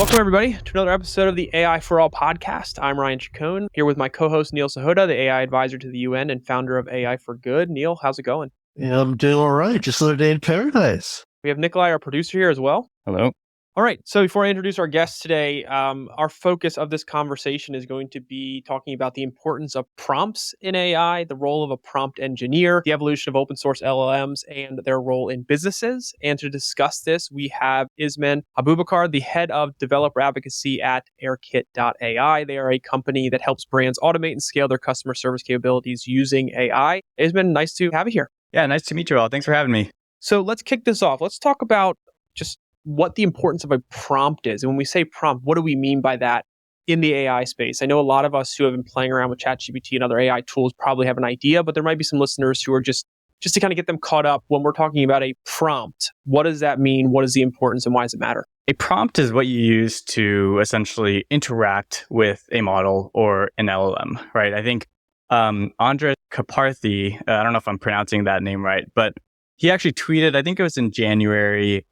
Welcome, everybody, to another episode of the AI for All podcast. I'm Ryan Chacon, here with my co-host, Neil Sahota, the AI advisor to the UN and founder of AI for Good. Neil, how's it going? Yeah, I'm doing all right. Just another day in paradise. We have Nikolai, our producer, here as well. Hello. All right. So before I introduce our guest today, our focus of this conversation is going to be talking about the importance of prompts in AI, the role of a prompt engineer, the evolution of open source LLMs, and their role in businesses. And to discuss this, we have Ismaen Aboubakare, the head of developer advocacy at Airkit.ai. They are a company that helps brands automate and scale their customer service capabilities using AI. Ismaen, nice to have you here. Yeah, nice to meet you all. Thanks for having me. So let's kick this off. Let's talk about just what the importance of a prompt is. And when we say prompt, what do we mean by that in the AI space? I know a lot of us who have been playing around with ChatGPT and other AI tools probably have an idea, but there might be some listeners who are just to kind of get them caught up when we're talking about a prompt. What does that mean? What is the importance and why does it matter? A prompt is what you use to essentially interact with a model or an LLM, right? I think Andres Kaparthi, I don't know if I'm pronouncing that name right, but he actually tweeted, I think it was in January,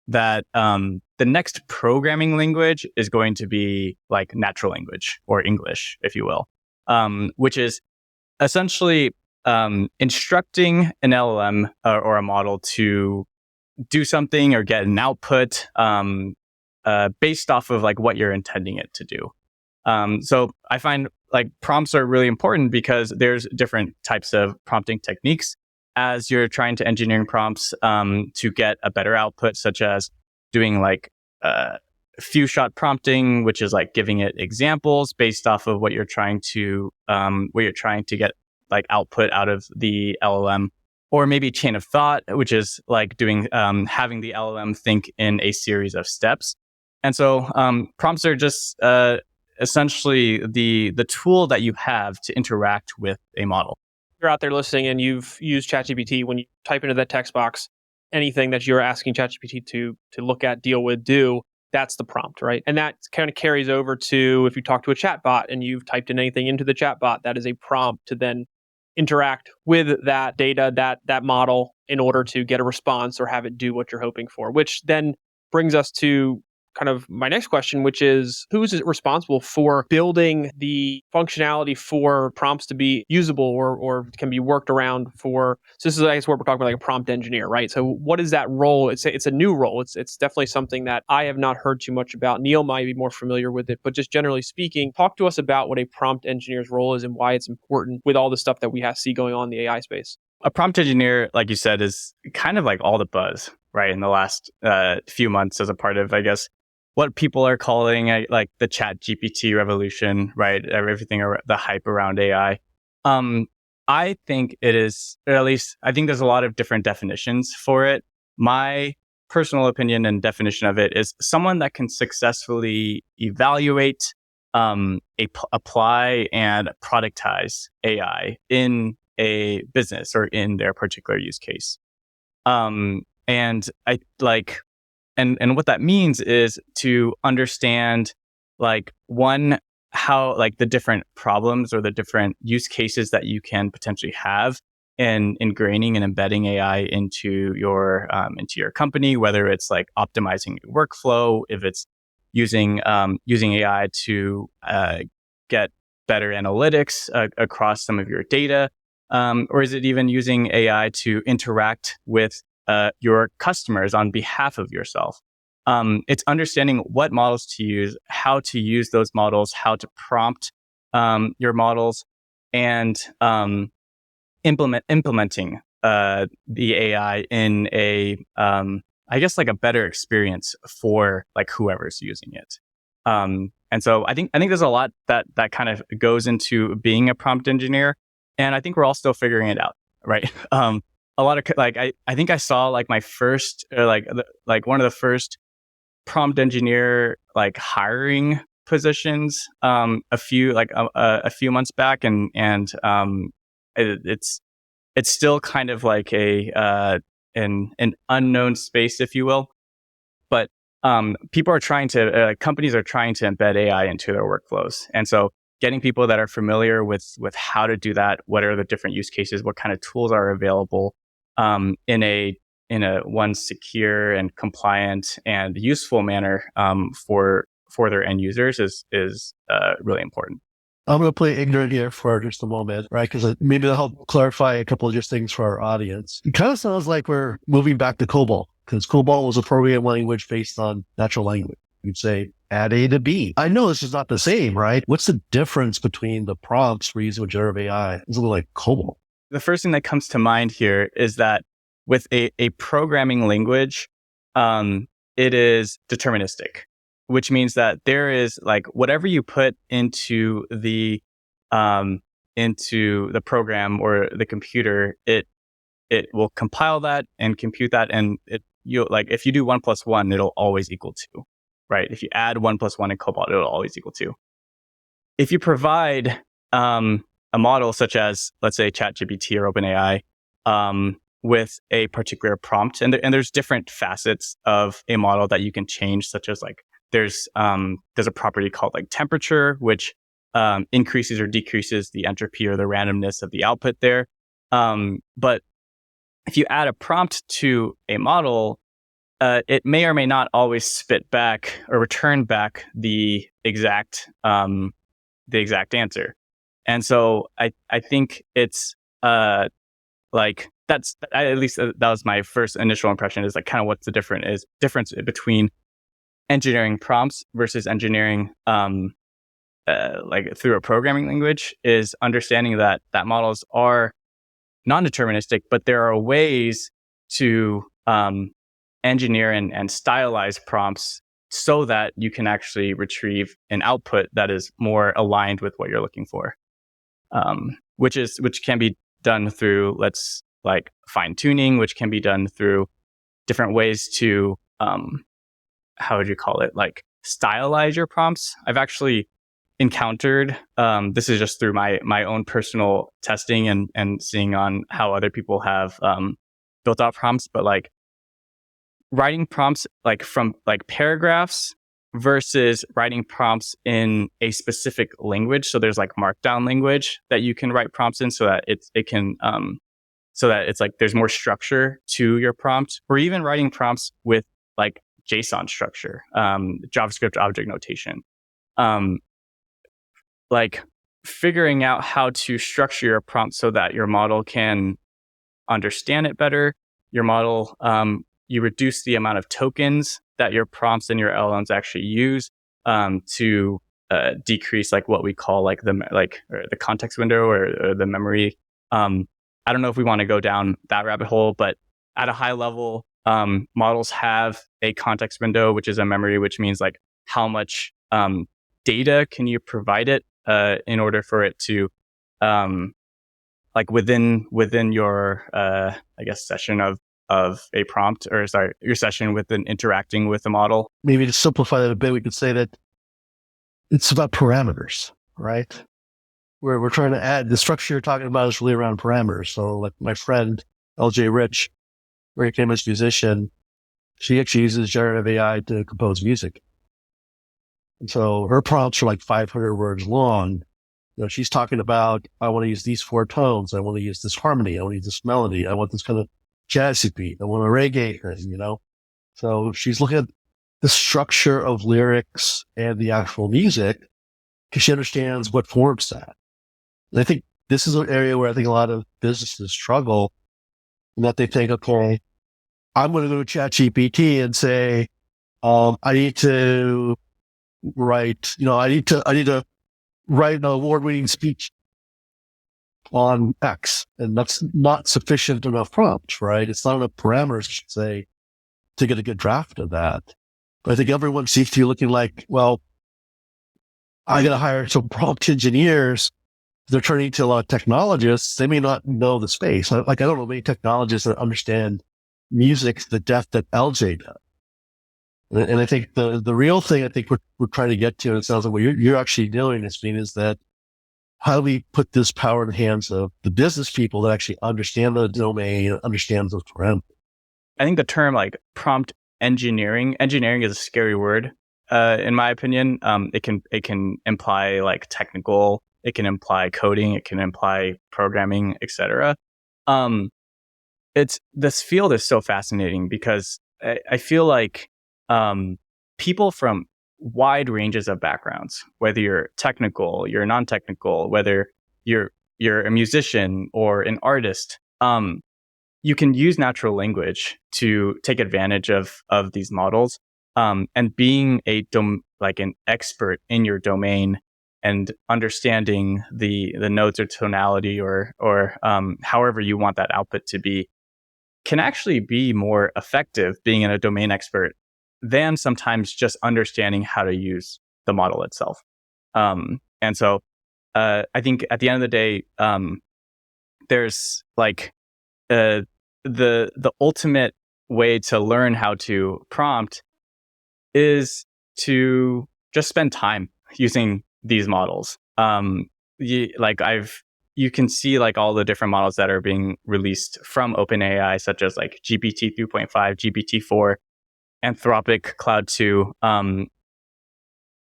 that the next programming language is going to be like natural language or English, if you will, which is essentially instructing an LLM or a model to do something or get an output based off of like what you're intending it to do. So I find like prompts are really important because there's different types of prompting techniques as you're trying to engineering prompts to get a better output, such as doing like few shot prompting, which is like giving it examples based off of what you're trying to get like output out of the LLM, or maybe chain of thought, which is like doing having the LLM think in a series of steps. And so prompts are just essentially the tool that you have to interact with a model. You're out there listening and you've used ChatGPT, when you type into that text box anything that you're asking ChatGPT to look at, deal with, do, that's the prompt, right? And that kind of carries over to if you talk to a chatbot and you've typed in anything into the chatbot, that is a prompt to then interact with that data, that model, in order to get a response or have it do what you're hoping for, which then brings us to kind of my next question, which is who is responsible for building the functionality for prompts to be usable or can be worked around for. So this is, I guess, what we're talking about, like a prompt engineer, right? So what is that role? It's a new role. It's definitely something that I have not heard too much about. Neil might be more familiar with it, but just generally speaking, talk to us about what a prompt engineer's role is and why it's important with all the stuff that we see going on in the AI space. A prompt engineer, like you said, is kind of like all the buzz, right, in the last few months as a part of, I guess, what people are calling like the ChatGPT revolution, right? Everything, the hype around AI. I think it is, or at least I think there's a lot of different definitions for it. My personal opinion and definition of it is someone that can successfully evaluate, apply and productize AI in a business or in their particular use case. And I like, and what that means is to understand like how like the different problems or the different use cases that you can potentially have in ingraining and embedding AI into your company, whether it's like optimizing your workflow, if it's using AI to get better analytics across some of your data, or is it even using AI to interact with your customers on behalf of yourself? It's understanding what models to use, how to use those models, how to prompt your models, and implementing the AI in a, I guess, like a better experience for like whoever's using it. And so I think there's a lot that kind of goes into being a prompt engineer, and I think we're all still figuring it out, right? A lot of like I think I saw like my first like one of the first prompt engineer like hiring positions a few months back, and it's still kind of like an unknown space, if you will. But people are trying to companies are trying to embed AI into their workflows, and so getting people that are familiar with how to do that, what are the different use cases, what kind of tools are available in a in a one secure and compliant and useful manner for their end users is really important. I'm going to play ignorant here for just a moment, right? Because maybe that'll help clarify a couple of just things for our audience. It kind of sounds like we're moving back to COBOL, because COBOL was a programming language based on natural language. You'd say, add A to B. I know this is not the same, right? What's the difference between the prompts we're using with generative AI? It's a little like COBOL. The first thing that comes to mind here is that with a programming language, it is deterministic, which means that there is like whatever you put into the program or the computer, it will compile that and compute that, and you like if you do 1 + 1, it'll always equal 2, right? If you add 1 + 1 in COBOL, it'll always equal 2. If you provide a model such as, let's say, ChatGPT or OpenAI, with a particular prompt, and there's different facets of a model that you can change, such as like there's a property called like temperature, which increases or decreases the entropy or the randomness of the output there. But if you add a prompt to a model, it may or may not always spit back or return back the exact answer. And so I think it's like at least that was my first initial impression, is like kind of what's the difference between engineering prompts versus engineering like through a programming language, is understanding that models are non-deterministic, but there are ways to engineer and stylize prompts so that you can actually retrieve an output that is more aligned with what you're looking for, which can be done through like fine-tuning, which can be done through different ways to how would you call it, like stylize your prompts. I've actually encountered, this is just through my own personal testing and seeing on how other people have built out prompts, but like writing prompts like from like paragraphs versus writing prompts in a specific language. So there's like markdown language that you can write prompts in, so that it can so that it's like there's more structure to your prompt, or even writing prompts with like JSON structure, JavaScript object notation. Like figuring out how to structure your prompt so that your model can understand it better. Your model, you reduce the amount of tokens that your prompts and your LLMs actually use to decrease like what we call like the context window or the memory. I don't know if we want to go down that rabbit hole, but at a high level, models have a context window, which is a memory, which means like how much data can you provide it in order for it to like within your I guess session of a prompt, or sorry, your session within interacting with the model. Maybe to simplify that a bit, we could say that it's about parameters, right? Where we're trying to add the structure you're talking about is really around parameters. So like my friend, LJ Rich, very famous musician, she actually uses generative AI to compose music. And so her prompts are like 500 words long. You know, she's talking about, I want to use these 4 tones. I want to use this harmony. I want to use this melody. I want this kind of jazzy beat. I want a reggae thing, you know? So she's looking at the structure of lyrics and the actual music because she understands what forms that. And I think this is an area where I think a lot of businesses struggle, in that they think, okay, I'm going to go to ChatGPT and say, I need to write, I need to write an award-winning speech on X, and that's not sufficient enough prompts, right? It's not enough parameters, I should say, to get a good draft of that. But I think everyone seems to be looking like, well, I got to hire some prompt engineers. They're turning to a lot of technologists. They may not know the space. Like, I don't know many technologists that understand music to the depth that LJ does. And I think the real thing I think we're trying to get to, and it sounds like what you're actually doing, Ismaen, is that how do we put this power in the hands of the business people that actually understand the domain and understand those parameters? I think the term like prompt engineering is a scary word, in my opinion. It can imply like technical, it can imply coding, it can imply programming, etc. this field is so fascinating because I feel like people from wide ranges of backgrounds, whether you're technical, you're non-technical, whether you're a musician or an artist, you can use natural language to take advantage of these models. And being like an expert in your domain and understanding the notes or tonality or however you want that output to be can actually be more effective being a domain expert than sometimes just understanding how to use the model itself. And so I think at the end of the day, there's like the ultimate way to learn how to prompt is to just spend time using these models. You can see like all the different models that are being released from OpenAI, such as like GPT 3.5, GPT 4, Anthropic Cloud 2.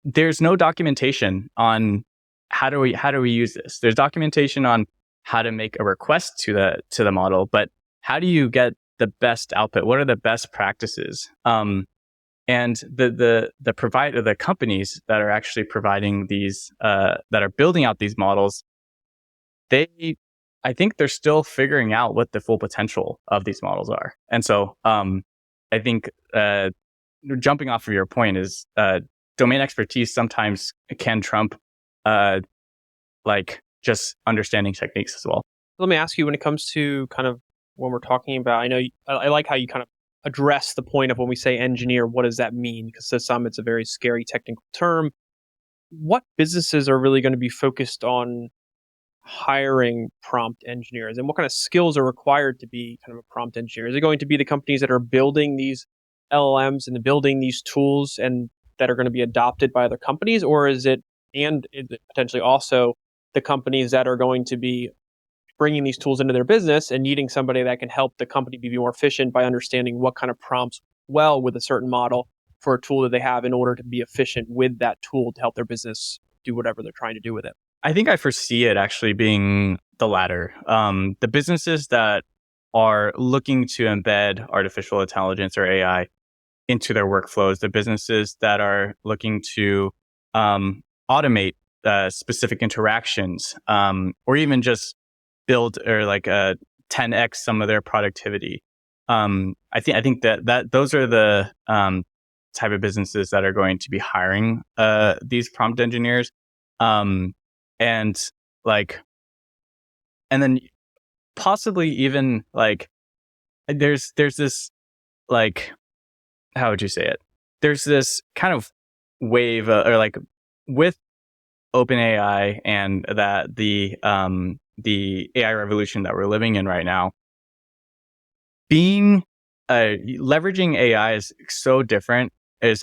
There's no documentation on how do we use this. There's documentation on how to make a request to the model, but how do you get the best output? What are the best practices? And the companies that are actually providing these, that are building out these models, I think they're still figuring out what the full potential of these models are. And so, I think, jumping off of your point is, domain expertise sometimes can trump, like just understanding techniques as well. Let me ask you, when it comes to kind of when we're talking about, I know I like how you kind of address the point of when we say engineer, what does that mean? Because to some, it's a very scary technical term. What businesses are really going to be focused on hiring prompt engineers, and what kind of skills are required to be kind of a prompt engineer? Is it going to be the companies that are building these LLMs and building these tools and that are going to be adopted by other companies, or is it potentially also the companies that are going to be bringing these tools into their business and needing somebody that can help the company be more efficient by understanding what kind of prompts well with a certain model for a tool that they have in order to be efficient with that tool to help their business do whatever they're trying to do with it? I think I foresee it actually being the latter. The businesses that are looking to embed artificial intelligence or AI into their workflows, the businesses that are looking to automate specific interactions, or even just build or like 10x some of their productivity. I think that those are the type of businesses that are going to be hiring these prompt engineers. And then possibly even like there's this, like, how would you say it? There's this kind of wave or like with OpenAI and that the AI revolution that we're living in right now, leveraging AI is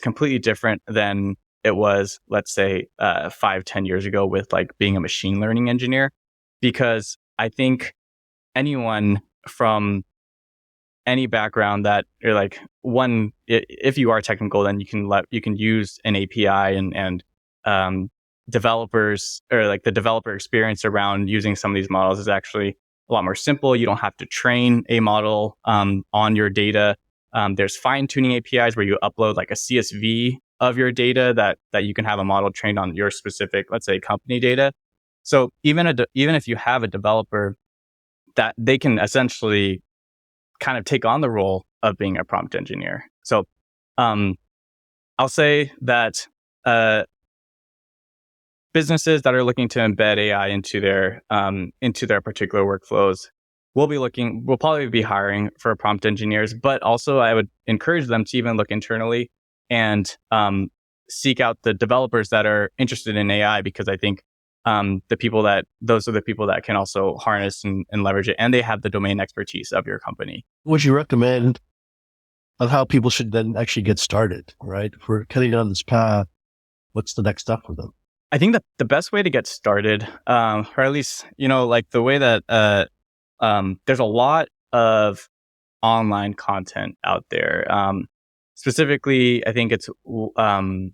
completely different than it was, let's say, 5-10 years ago with like being a machine learning engineer. Because I think anyone from any background that, or like if you are technical, then you can use an API and developers, or like the developer experience around using some of these models is actually a lot more simple. You don't have to train a model on your data. There's fine tuning APIs where you upload like a CSV of your data that you can have a model trained on your specific, let's say, company data. So even if you have a developer, that they can essentially kind of take on the role of being a prompt engineer. So I'll say that businesses that are looking to embed AI into their particular workflows will probably be hiring for prompt engineers, but also I would encourage them to even look internally and seek out the developers that are interested in AI, because I think those are the people that can also harness and leverage it, and they have the domain expertise of your company. Would you recommend on how people should then actually get started, right? If we're heading down this path, what's the next step for them? I think that the best way to get started, or at least, like the way that there's a lot of online content out there. Specifically, I think it's one,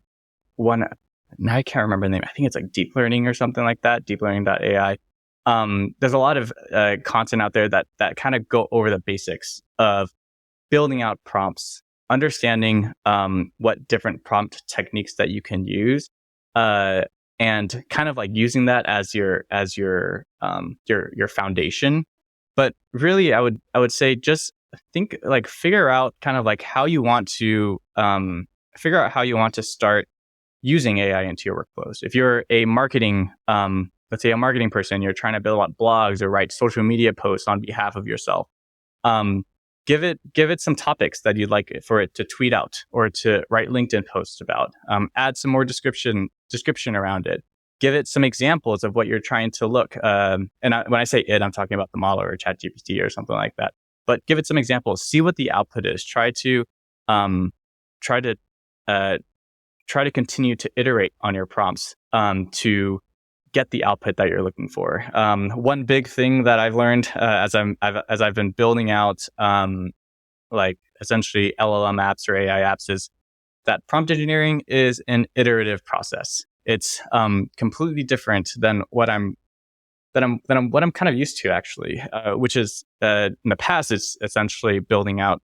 now I can't remember the name. I think it's like deep learning or something like that, deeplearning.ai. there's a lot of content out there that kind of go over the basics of building out prompts, understanding what different prompt techniques that you can use, and kind of like using that as your foundation. But really, I would say just figure out kind of like how you want to start using AI into your workflows. If you're a marketing, let's say a marketing person, you're trying to build out blogs or write social media posts on behalf of yourself. Give it some topics that you'd like for it to tweet out or to write LinkedIn posts about. Add some more description around it. Give it some examples of what you're trying to look. When I say it, I'm talking about the model or ChatGPT or something like that. But give it some examples. See what the output is. Try to continue to iterate on your prompts to get the output that you're looking for. One big thing that I've learned as I've been building out essentially LLM apps or AI apps is that prompt engineering is an iterative process. It's completely different than what I'm kind of used to actually, which is in the past it's essentially building out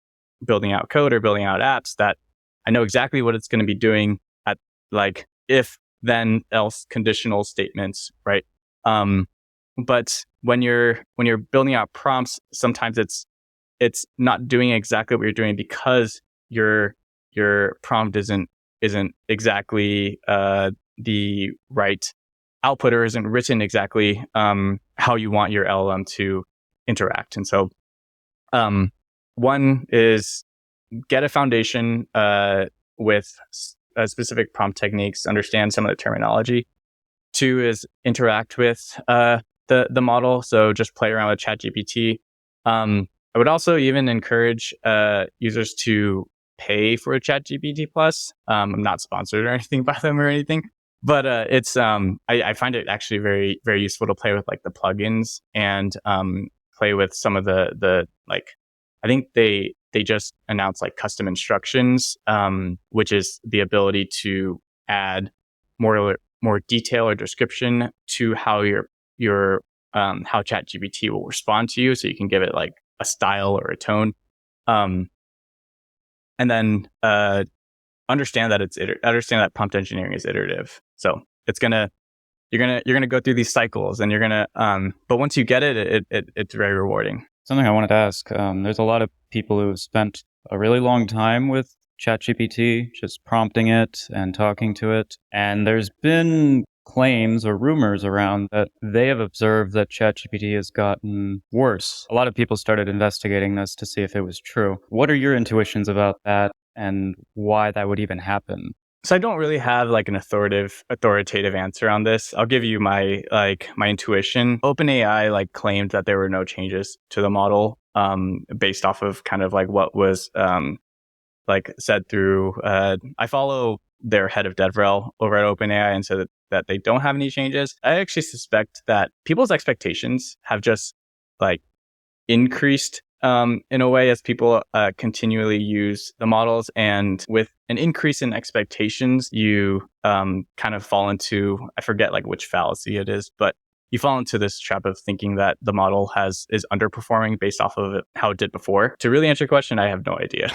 code or building out apps that I know exactly what it's going to be doing at like if then else conditional statements, right? But when you're building out prompts, sometimes it's not doing exactly what you're doing because your prompt isn't exactly the right output or isn't written exactly how you want your LLM to interact. And so one is get a foundation with specific prompt techniques, understand some of the terminology. Two is interact with the model. So just play around with ChatGPT. I would also even encourage users to pay for a ChatGPT Plus. I'm not sponsored or anything by them or anything, but it's I find it actually very, very useful to play with like the plugins and play with some of the like, I think they just announced like custom instructions, which is the ability to add more detail or description to how how ChatGPT will respond to you. So you can give it like a style or a tone, and then understand that prompt engineering is iterative. So you're gonna go through these cycles, and you're gonna but once you get it, it's very rewarding. Something I wanted to ask, there's a lot of people who have spent a really long time with ChatGPT, just prompting it and talking to it. And there's been claims or rumors around that they have observed that ChatGPT has gotten worse. A lot of people started investigating this to see if it was true. What are your intuitions about that and why that would even happen? So I don't really have like an authoritative answer on this. I'll give you my intuition. OpenAI like claimed that there were no changes to the model based off of kind of like what was like said through I follow their head of DevRel over at OpenAI and said that they don't have any changes. I actually suspect that people's expectations have just like increased in a way as people continually use the models, and with an increase in expectations, you kind of fall into, I forget like which fallacy it is, but you fall into this trap of thinking that the model is underperforming based off of how it did before. To really answer your question, I have no idea,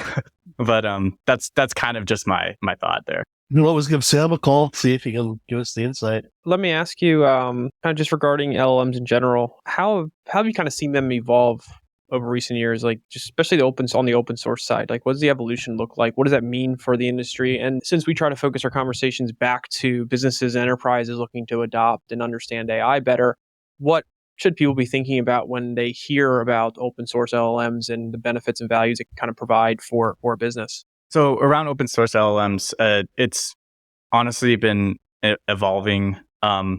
but that's kind of just my thought there. You can always give Sam a call, see if he can give us the insight. Let me ask you, kind of just regarding LLMs in general, how have you kind of seen them evolve over recent years, like just especially on the open source side? Like, what does the evolution look like? What does that mean for the industry? And since we try to focus our conversations back to businesses and enterprises looking to adopt and understand AI better, what should people be thinking about when they hear about open source LLMs and the benefits and values it can kind of provide for a business? So around open source LLMs, it's honestly been evolving, I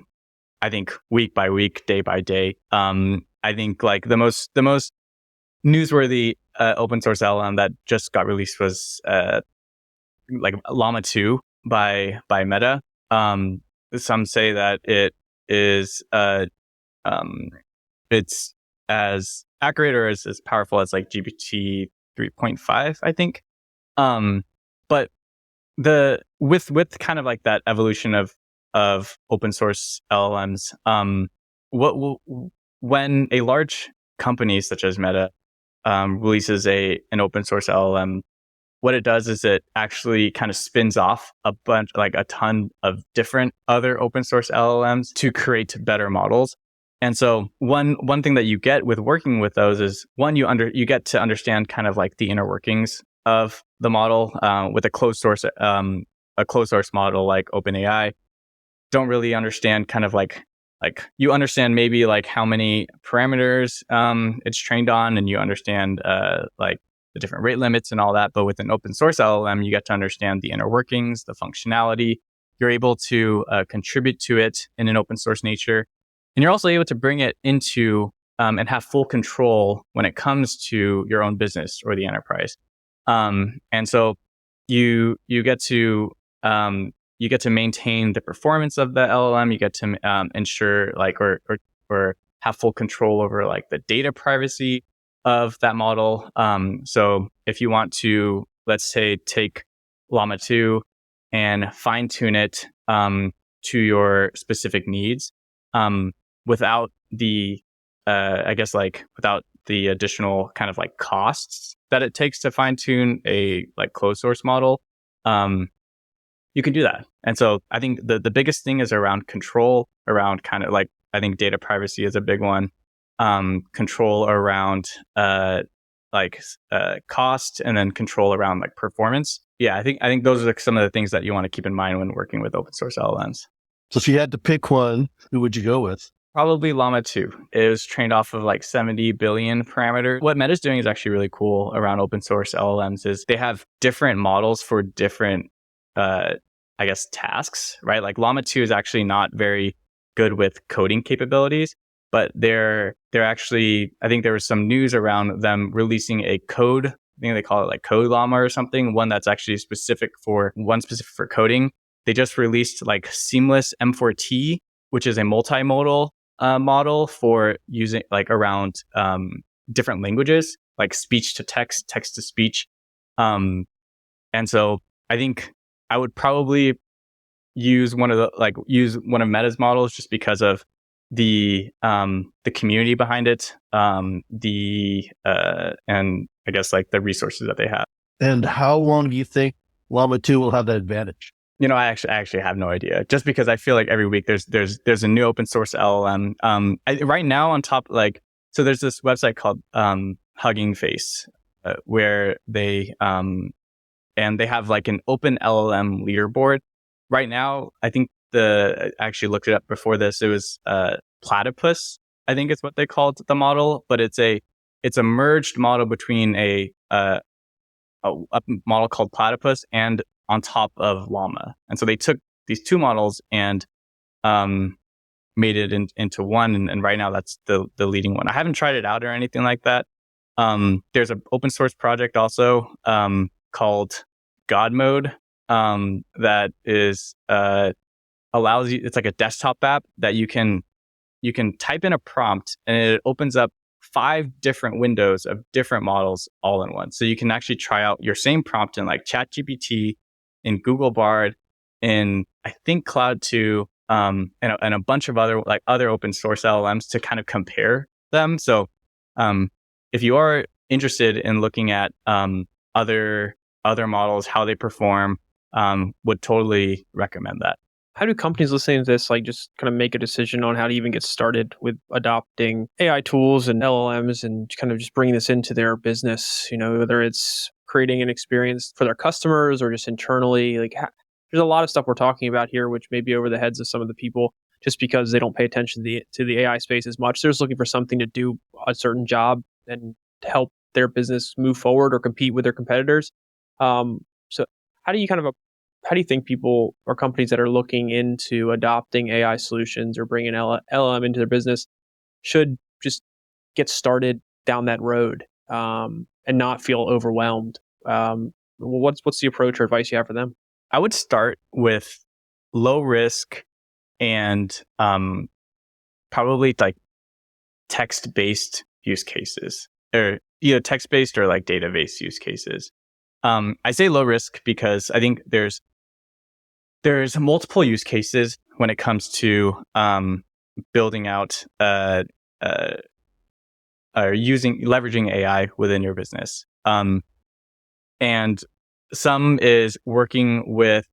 think week by week, day by day. I think like the most newsworthy open source LLM that just got released was like Llama 2 by Meta. Some say that it is it's as accurate or as powerful as like GPT 3.5, I think. But with kind of like that evolution of open source LLMs, when a large company such as Meta releases an open source LLM, what it does is it actually kind of spins off a ton of different other open source LLMs to create better models. And so one thing that you get with working with those is you get to understand kind of like the inner workings of the model with a closed source model like OpenAI. Don't really understand kind of like you understand maybe like how many parameters it's trained on, and you understand like the different rate limits and all that. But with an open source LLM, you get to understand the inner workings, the functionality. You're able to contribute to it in an open source nature. And you're also able to bring it into and have full control when it comes to your own business or the enterprise. And so you get to maintain the performance of the LLM. You get to ensure like or have full control over like the data privacy of that model. So if you want to, let's say, take Llama 2 and fine tune it to your specific needs without the without the additional kind of like costs that it takes to fine tune a like closed source model, you can do that. And so I think the biggest thing is around control, around kind of like, I think data privacy is a big one. Control around cost, and then control around like performance. Yeah, I think those are some of the things that you want to keep in mind when working with open source LLMs. So if you had to pick one, who would you go with? Probably Llama 2. It was trained off of like 70 billion parameters. What Meta's doing is actually really cool around open source LLMs is they have different models for different, tasks, right? Like Llama 2 is actually not very good with coding capabilities, but they're actually, I think there was some news around them releasing a code. I think they call it like Code Llama or something, one that's actually specific for coding. They just released like Seamless M4T, which is a multimodal model for using like around different languages, like speech to text, text to speech. And so I think I would probably use one of Meta's models just because of the community behind it, and I guess like the resources that they have. And how long do you think Llama 2 will have that advantage? I actually have no idea. Just because I feel like every week there's a new open source LLM. Right now on top, so there's this website called Hugging Face, where they have like an open LLM leaderboard. Right now, I think I actually looked it up before this. It was Platypus, I think is what they called the model, but it's a merged model between a model called Platypus and on top of Llama. And so they took these two models and made it into one. And right now that's the leading one. I haven't tried it out or anything like that. There's an open source project also called God Mode that is allows you. It's like a desktop app that you can type in a prompt and it opens up 5 different windows of different models all in one. So you can actually try out your same prompt in like ChatGPT, in Google Bard, in I think Cloud 2, and a bunch of other open source LLMs to kind of compare them. So if you are interested in looking at other models, how they perform, would totally recommend that. How do companies listening to this just kind of make a decision on how to even get started with adopting AI tools and LLMs and kind of just bringing this into their business? Whether it's creating an experience for their customers or just internally. There's a lot of stuff we're talking about here, which may be over the heads of some of the people just because they don't pay attention to the AI space as much. They're just looking for something to do a certain job and to help their business move forward or compete with their competitors. So how do you think people or companies that are looking into adopting AI solutions or bringing LLM into their business should just get started down that road and not feel overwhelmed? What's the approach or advice you have for them? I would start with low risk and probably like text-based use cases, or either text-based or like data-based use cases. I say low risk because I think there's multiple use cases when it comes to building out are leveraging AI within your business. And some is working with,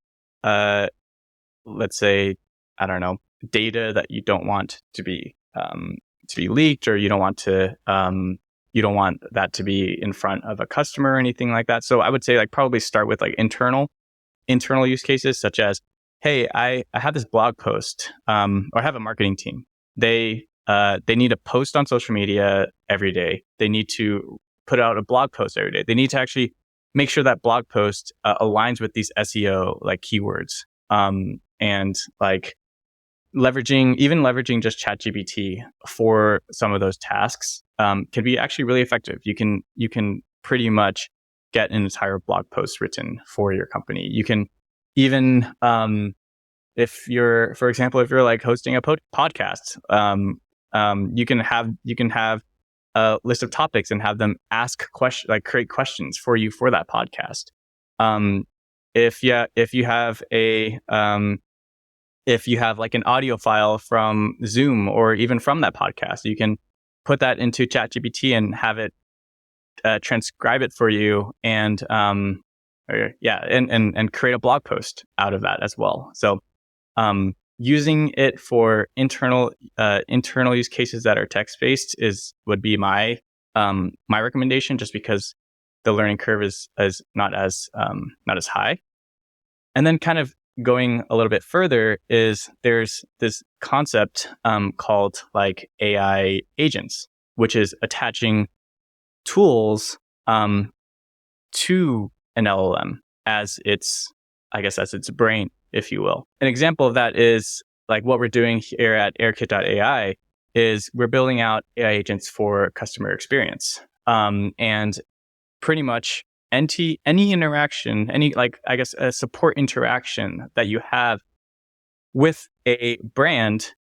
let's say, I don't know, data that you don't want to be leaked, or you don't want that to be in front of a customer or anything like that. So I would say like probably start with like internal use cases, such as, hey, I have this blog post, or I have a marketing team. They need to post on social media every day. They need to put out a blog post every day. They need to actually make sure that blog post aligns with these SEO like keywords, and like leveraging just ChatGPT for some of those tasks can be actually really effective. You can pretty much get an entire blog post written for your company. You can even, if you're like hosting a podcast, you can have a list of topics and have them ask questions, like create questions for you for that podcast. If you have like an audio file from Zoom or even from that podcast, you can put that into ChatGPT and have it transcribe it for you, and create a blog post out of that as well. So using it for internal use cases that are text-based would be my recommendation, just because the learning curve is not as high. And then kind of going a little bit further is there's this concept called like AI agents, which is attaching tools to an LLM as its brain, if you will. An example of that is like what we're doing here at Airkit.ai is we're building out AI agents for customer experience. And pretty much any interaction, a support interaction that you have with a brand,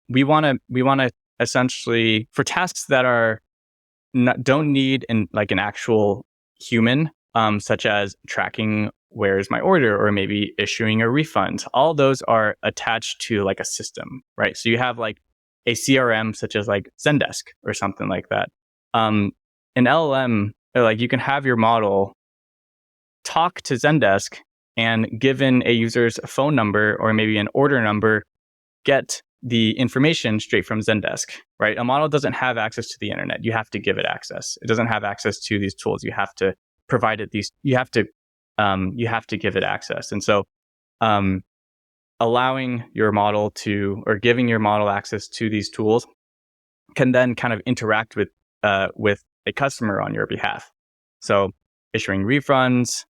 we want to essentially, for tasks that don't need an actual human, such as tracking where's my order, or maybe issuing a refund. All those are attached to like a system, right? So you have like a CRM such as like Zendesk or something like that. An LLM, like you can have your model talk to Zendesk, and given a user's phone number or maybe an order number, get the information straight from Zendesk, right? A model doesn't have access to the internet. You have to give it access. It doesn't have access to these tools. You have to provide it you have to give it access. And so allowing your model or giving your model access to these tools can then kind of interact with a customer on your behalf. So issuing refunds,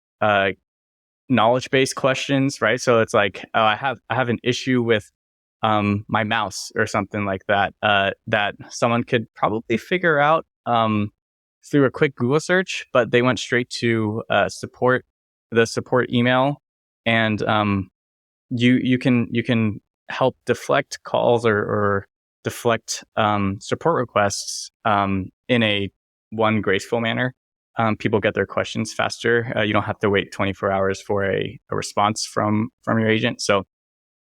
knowledge-based questions, right? So it's like, oh, I have an issue with my mouse or something like that, that someone could probably figure out through a quick Google search, but they went straight to the support email, and you can help deflect calls or deflect support requests in a graceful manner. People get their questions faster. You don't have to wait 24 hours for a response from your agent. So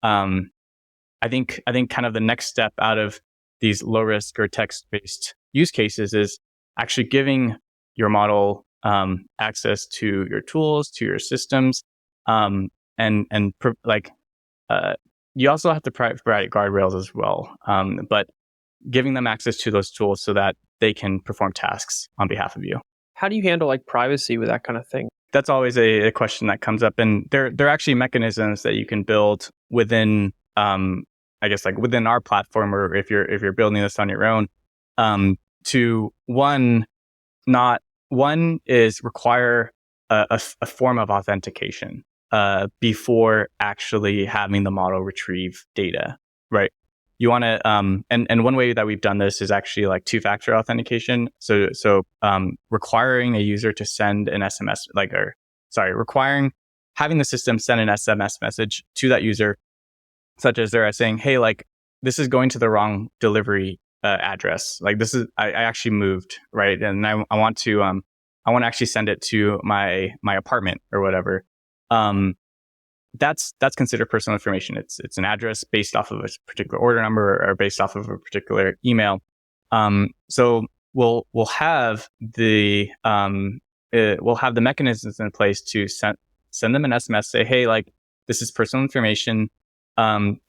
I think kind of the next step out of these low risk or text-based use cases is actually giving your model access to your tools, to your systems, you also have to provide guardrails as well. But giving them access to those tools so that they can perform tasks on behalf of you. How do you handle like privacy with that kind of thing? That's always a question that comes up, and there are actually mechanisms that you can build within, within our platform, or if you're building this on your own, to one is require a form of authentication before actually having the model retrieve data, right? You want to, and one way that we've done this is actually like two-factor authentication. So requiring a user to send an SMS, having the system send an SMS message to that user, such as they're saying, hey, like this is going to the wrong delivery address. Like this is, I actually moved, right? And I want to actually send it to my apartment or whatever. That's considered personal information. It's an address based off of a particular order number or based off of a particular email. So we'll have the mechanisms in place to send them an SMS, say, hey, like, this is personal information. We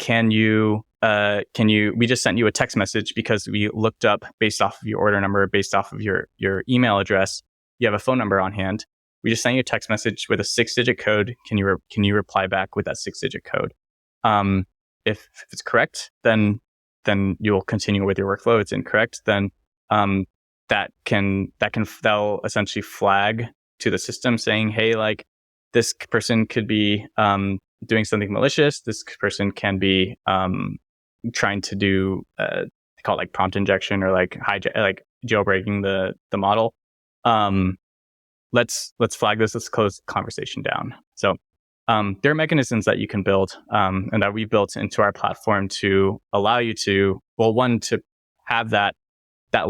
just sent you a text message because we looked up based off of your order number, based off of your email address. You have a phone number on hand. We just sent you a text message with a 6-digit code. Can you reply back with that 6-digit code? If it's correct, then you'll continue with your workflow. If it's incorrect, then that'll essentially flag to the system saying, hey, like, this person could be doing something malicious. This person can be trying to do they call it like prompt injection or like jailbreaking the model. Let's flag this. Let's close the conversation down. So there are mechanisms that you can build and that we've built into our platform to allow you to, well, one, to have that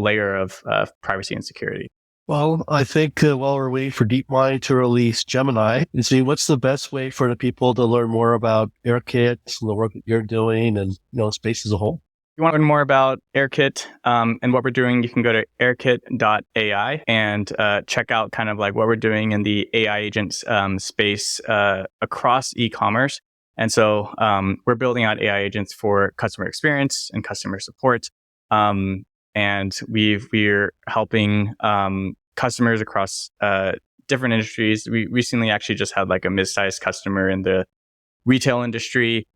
layer of privacy and security. Well, I think while we're waiting for DeepMind to release Gemini, what's the best way for the people to learn more about Airkit and the work that you're doing and space as a whole? If you want to learn more about Airkit and what we're doing, you can go to Airkit.ai and check out kind of like what we're doing in the AI agents space across e-commerce. And so we're building out AI agents for customer experience and customer support. And we're helping customers across different industries. We recently actually just had like a mid-sized customer in the retail industry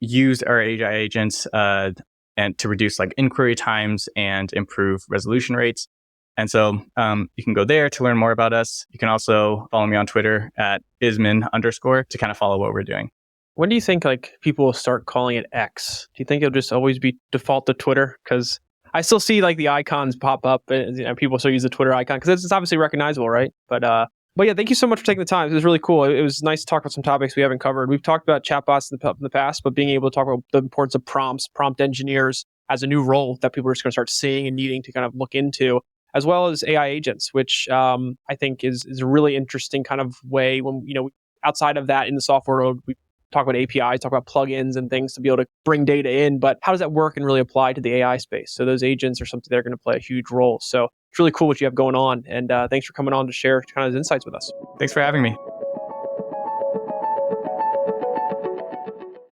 use our AI agents and to reduce like inquiry times and improve resolution rates. And so you can go there to learn more about us. You can also follow me on Twitter at Ismaen _ to kind of follow what we're doing. When do you think like people will start calling it X? Do you think it'll just always be default to Twitter? Because I still see like the icons pop up and people still use the Twitter icon because it's obviously recognizable, right? But yeah, thank you so much for taking the time. It was really cool. It was nice to talk about some topics we haven't covered. We've talked about chatbots in the past, but being able to talk about the importance of prompt engineers as a new role that people are just going to start seeing and needing to kind of look into, as well as AI agents, which I think is a really interesting kind of way when, outside of that in the software world, we talk about APIs, talk about plugins and things to be able to bring data in, but how does that work and really apply to the AI space? So those agents are something that are going to play a huge role. So it's really cool what you have going on. And thanks for coming on to share kind of those insights with us. Thanks for having me.